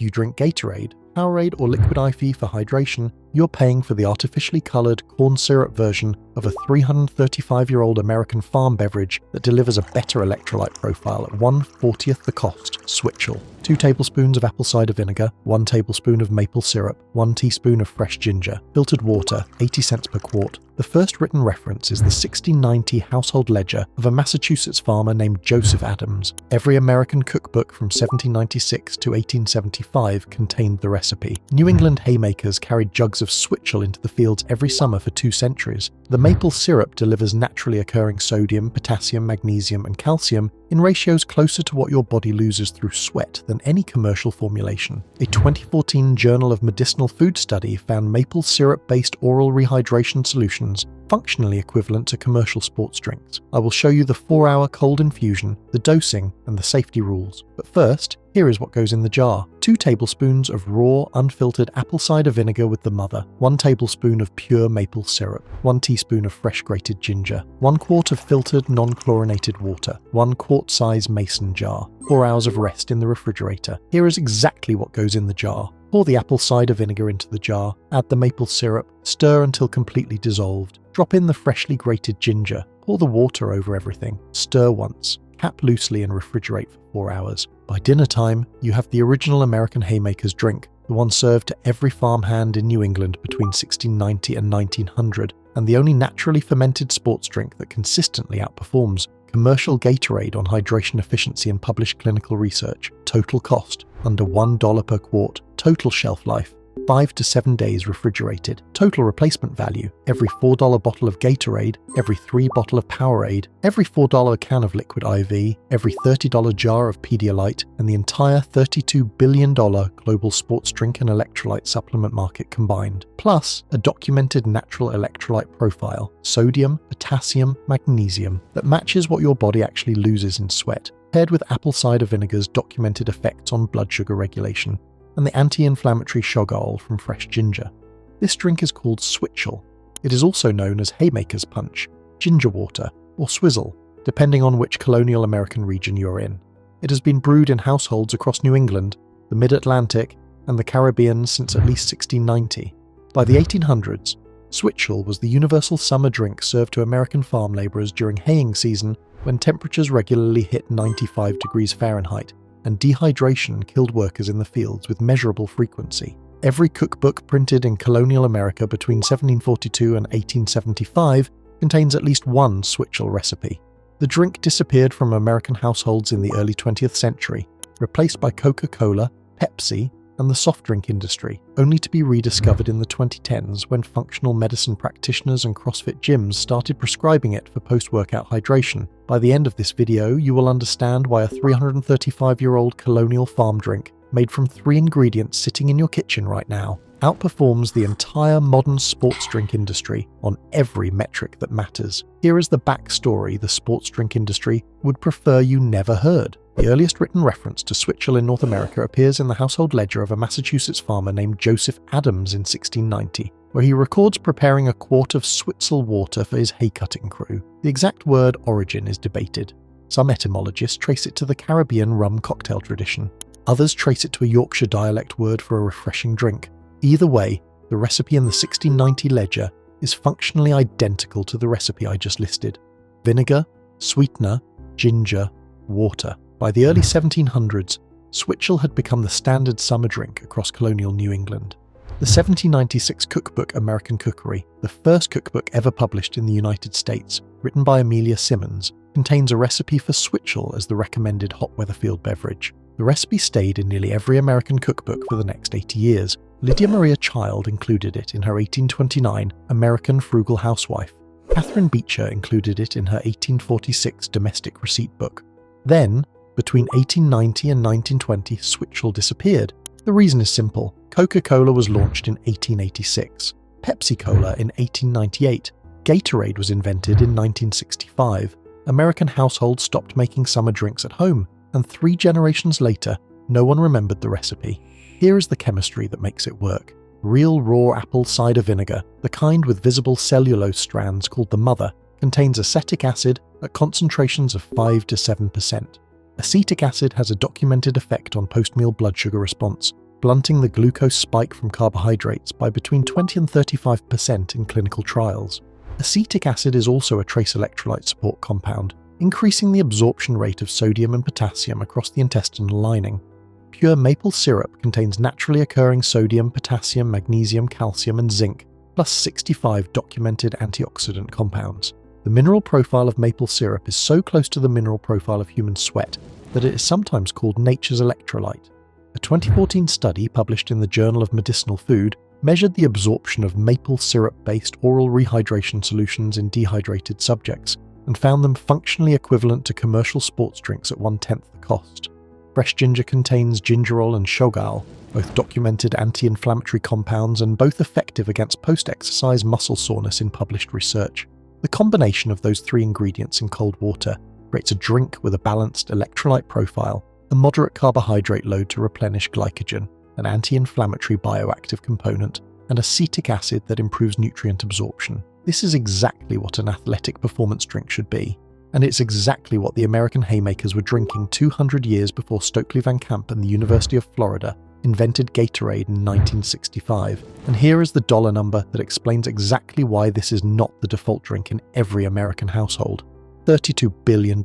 you drink Gatorade, Powerade or Liquid IV for hydration, you're paying for the artificially coloured corn syrup version of a 335-year-old American farm beverage that delivers a better electrolyte profile at 1/40th the cost. Switchel. 2 tablespoons of apple cider vinegar, 1 tablespoon of maple syrup, 1 teaspoon of fresh ginger, filtered water, 80 cents per quart. The first written reference is the 1690 household ledger of a Massachusetts farmer named Joseph Adams. Every American cookbook from 1796 to 1875 contained the recipe. New England haymakers carried jugs of switchel into the fields every summer for 2 centuries. The maple syrup delivers naturally occurring sodium, potassium, magnesium, and calcium in ratios closer to what your body loses through sweat than any commercial formulation. A 2014 Journal of Medicinal Food study found maple syrup-based oral rehydration solutions functionally equivalent to commercial sports drinks. I will show you the 4-hour cold infusion, the dosing, and the safety rules. But first, here is what goes in the jar. 2 tablespoons of raw, unfiltered apple cider vinegar with the mother, 1 tablespoon of pure maple syrup, 1 teaspoon of fresh grated ginger, 1 quart of filtered non-chlorinated water, 1 quart-size mason jar, 4 hours of rest in the refrigerator. Here is exactly what goes in the jar. Pour the apple cider vinegar into the jar, add the maple syrup, stir until completely dissolved. Drop in the freshly grated ginger, pour the water over everything, stir once, cap loosely and refrigerate for 4 hours. By dinner time, you have the original American haymaker's drink, the one served to every farmhand in New England between 1690 and 1900, and the only naturally fermented sports drink that consistently outperforms commercial Gatorade on hydration efficiency and published clinical research. Total cost, under $1 per quart. Total shelf life, 5 to 7 days refrigerated. Total replacement value, every $4 bottle of Gatorade, every 3 bottle of Powerade, every $4 can of Liquid IV, every $30 jar of Pedialyte, and the entire $32 billion global sports drink and electrolyte supplement market combined. Plus, a documented natural electrolyte profile, sodium, potassium, magnesium, that matches what your body actually loses in sweat, paired with apple cider vinegar's documented effects on blood sugar regulation, and the anti-inflammatory sugar oil from fresh ginger. This drink is called switchel. It is also known as haymaker's punch, ginger water, or swizzle, depending on which colonial American region you're in. It has been brewed in households across New England, the Mid-Atlantic, and the Caribbean since at least 1690. By the 1800s, switchel was the universal summer drink served to American farm laborers during haying season when temperatures regularly hit 95 degrees Fahrenheit, and dehydration killed workers in the fields with measurable frequency. Every cookbook printed in colonial America between 1742 and 1875 contains at least one switchel recipe. The drink disappeared from American households in the early 20th century, replaced by Coca-Cola, Pepsi, and the soft drink industry, only to be rediscovered in the 2010s when functional medicine practitioners and CrossFit gyms started prescribing it for post-workout hydration. By the end of this video, you will understand why a 335-year-old Colonial farm drink, made from 3 ingredients sitting in your kitchen right now, outperforms the entire modern sports drink industry on every metric that matters. Here is the backstory the sports drink industry would prefer you never heard. The earliest written reference to switchel in North America appears in the household ledger of a Massachusetts farmer named Joseph Adams in 1690, where he records preparing a quart of switchel water for his hay-cutting crew. The exact word origin is debated. Some etymologists trace it to the Caribbean rum cocktail tradition. Others trace it to a Yorkshire dialect word for a refreshing drink. Either way, the recipe in the 1690 ledger is functionally identical to the recipe I just listed. Vinegar, sweetener, ginger, water. By the early 1700s, switchel had become the standard summer drink across colonial New England. The 1796 cookbook American Cookery, the first cookbook ever published in the United States, written by Amelia Simmons, contains a recipe for switchel as the recommended hot weather field beverage. The recipe stayed in nearly every American cookbook for the next 80 years. Lydia Maria Child included it in her 1829 American Frugal Housewife. Catherine Beecher included it in her 1846 Domestic Receipt Book. Then, between 1890 and 1920, switchel disappeared. The reason is simple. Coca-Cola was launched in 1886, Pepsi-Cola in 1898, Gatorade was invented in 1965, American households stopped making summer drinks at home, and 3 generations later, no one remembered the recipe. Here is the chemistry that makes it work. Real raw apple cider vinegar, the kind with visible cellulose strands called the mother, contains acetic acid at concentrations of 5 to 7%. Acetic acid has a documented effect on post-meal blood sugar response. blunting the glucose spike from carbohydrates by between 20 and 35% in clinical trials. Acetic acid is also a trace electrolyte support compound, increasing the absorption rate of sodium and potassium across the intestinal lining. Pure maple syrup contains naturally occurring sodium, potassium, magnesium, calcium, and zinc, plus 65 documented antioxidant compounds. The mineral profile of maple syrup is so close to the mineral profile of human sweat that it is sometimes called nature's electrolyte. A 2014 study published in the Journal of Medicinal Food measured the absorption of maple syrup-based oral rehydration solutions in dehydrated subjects and found them functionally equivalent to commercial sports drinks at 1/10 the cost. Fresh ginger contains gingerol and shogal, both documented anti-inflammatory compounds and both effective against post-exercise muscle soreness in published research. The combination of those three ingredients in cold water creates a drink with a balanced electrolyte profile, a moderate carbohydrate load to replenish glycogen, an anti-inflammatory bioactive component, and acetic acid that improves nutrient absorption. This is exactly what an athletic performance drink should be, and it's exactly what the American haymakers were drinking 200 years before Stokely Van Camp and the University of Florida invented Gatorade in 1965. And here is the dollar number that explains exactly why this is not the default drink in every American household. $32 billion.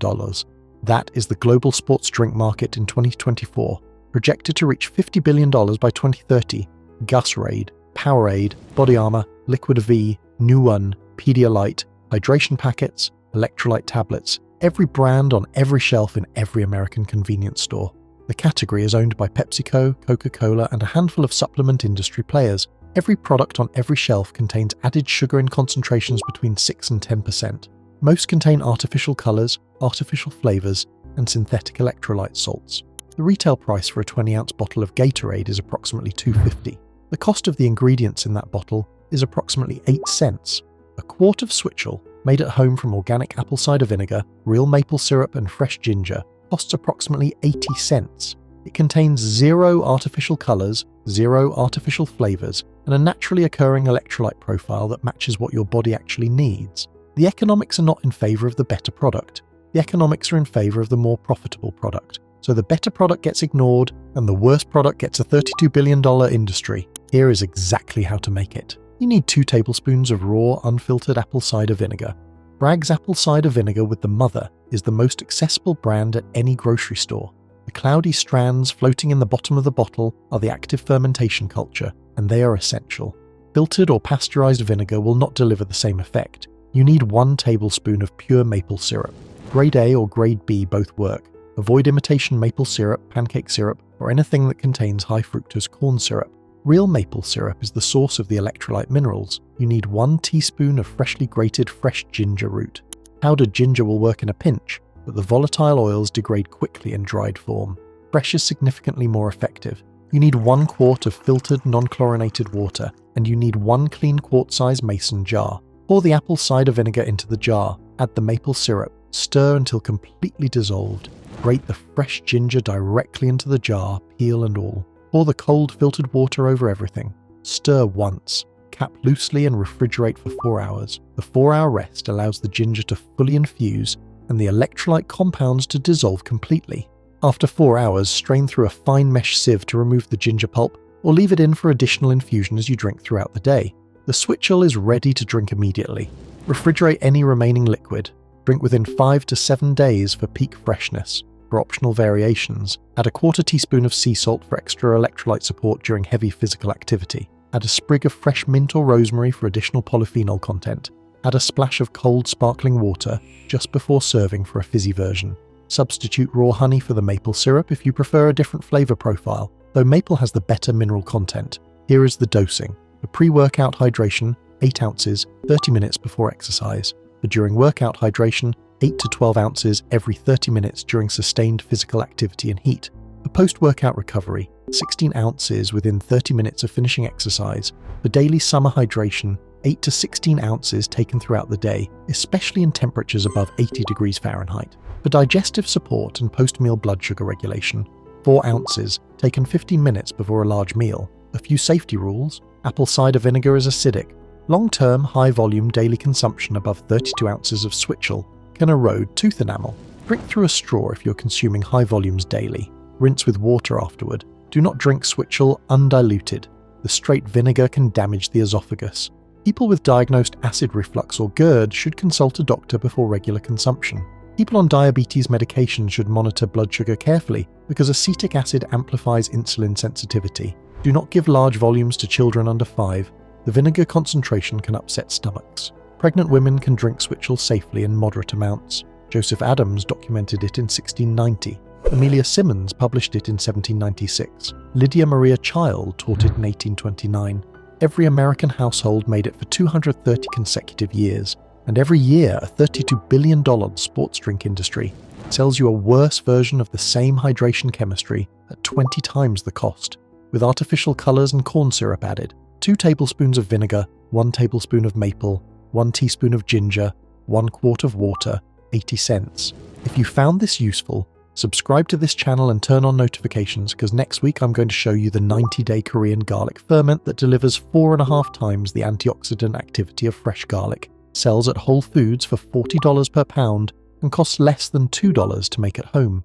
That is the global sports drink market in 2024, projected to reach $50 billion by 2030. Gatorade, Powerade, Body Armor, Liquid V, New One, Pedialyte, hydration packets, electrolyte tablets, every brand on every shelf in every American convenience store. The category is owned by PepsiCo, Coca-Cola, and a handful of supplement industry players. Every product on every shelf contains added sugar in concentrations between 6 and 10%. Most contain artificial colors, artificial flavors, and synthetic electrolyte salts. The retail price for a 20-ounce bottle of Gatorade is approximately $2.50. The cost of the ingredients in that bottle is approximately 8 cents. A quart of switchel, made at home from organic apple cider vinegar, real maple syrup, and fresh ginger, costs approximately 80 cents. It contains 0 artificial colors, 0 artificial flavors, and a naturally occurring electrolyte profile that matches what your body actually needs. The economics are not in favor of the better product. The economics are in favor of the more profitable product. So the better product gets ignored, and the worst product gets a $32 billion industry. Here is exactly how to make it. You need 2 tablespoons of raw, unfiltered apple cider vinegar. Bragg's apple cider vinegar with the mother is the most accessible brand at any grocery store. The cloudy strands floating in the bottom of the bottle are the active fermentation culture, and they are essential. Filtered or pasteurized vinegar will not deliver the same effect. You need 1 tablespoon of pure maple syrup. Grade A or Grade B both work. Avoid imitation maple syrup, pancake syrup, or anything that contains high fructose corn syrup. Real maple syrup is the source of the electrolyte minerals. You need 1 teaspoon of freshly grated fresh ginger root. Powdered ginger will work in a pinch, but the volatile oils degrade quickly in dried form. Fresh is significantly more effective. You need 1 quart of filtered, non-chlorinated water, and you need 1 clean quart-size mason jar. Pour the apple cider vinegar into the jar, add the maple syrup, stir until completely dissolved. Grate the fresh ginger directly into the jar, peel and all. Pour the cold filtered water over everything. Stir once. Cap loosely and refrigerate for 4 hours. The 4-hour rest allows the ginger to fully infuse and the electrolyte compounds to dissolve completely. After 4 hours, strain through a fine mesh sieve to remove the ginger pulp, or leave it in for additional infusion as you drink throughout the day. The switchel is ready to drink immediately. Refrigerate any remaining liquid. Drink within 5 to 7 days for peak freshness. For optional variations, add a 1/4 teaspoon of sea salt for extra electrolyte support during heavy physical activity. Add a sprig of fresh mint or rosemary for additional polyphenol content. Add a splash of cold sparkling water just before serving for a fizzy version. Substitute raw honey for the maple syrup if you prefer a different flavor profile, though maple has the better mineral content. Here is the dosing. For pre-workout hydration, 8 ounces, 30 minutes before exercise. For during workout hydration, 8 to 12 ounces every 30 minutes during sustained physical activity and heat. For post-workout recovery, 16 ounces within 30 minutes of finishing exercise. For daily summer hydration, 8 to 16 ounces taken throughout the day, especially in temperatures above 80 degrees Fahrenheit. For digestive support and post-meal blood sugar regulation, 4 ounces taken 15 minutes before a large meal. A few safety rules: apple cider vinegar is acidic. Long-term, high-volume daily consumption above 32 ounces of switchel can erode tooth enamel. Drink through a straw if you're consuming high volumes daily. Rinse with water afterward. Do not drink switchel undiluted. The straight vinegar can damage the esophagus. People with diagnosed acid reflux or GERD should consult a doctor before regular consumption. People on diabetes medication should monitor blood sugar carefully because acetic acid amplifies insulin sensitivity. Do not give large volumes to children under 5. The vinegar concentration can upset stomachs. Pregnant women can drink switchel safely in moderate amounts. Joseph Adams documented it in 1690. Amelia Simmons published it in 1796. Lydia Maria Child taught it in 1829. Every American household made it for 230 consecutive years, and every year a $32 billion sports drink industry sells you a worse version of the same hydration chemistry at 20 times the cost, with artificial colors and corn syrup added. 2 tablespoons of vinegar, 1 tablespoon of maple, 1 teaspoon of ginger, 1 quart of water, 80 cents. If you found this useful, subscribe to this channel and turn on notifications because next week I'm going to show you the 90-day Korean garlic ferment that delivers 4.5 times the antioxidant activity of fresh garlic, sells at Whole Foods for $40 per pound, and costs less than $2 to make at home.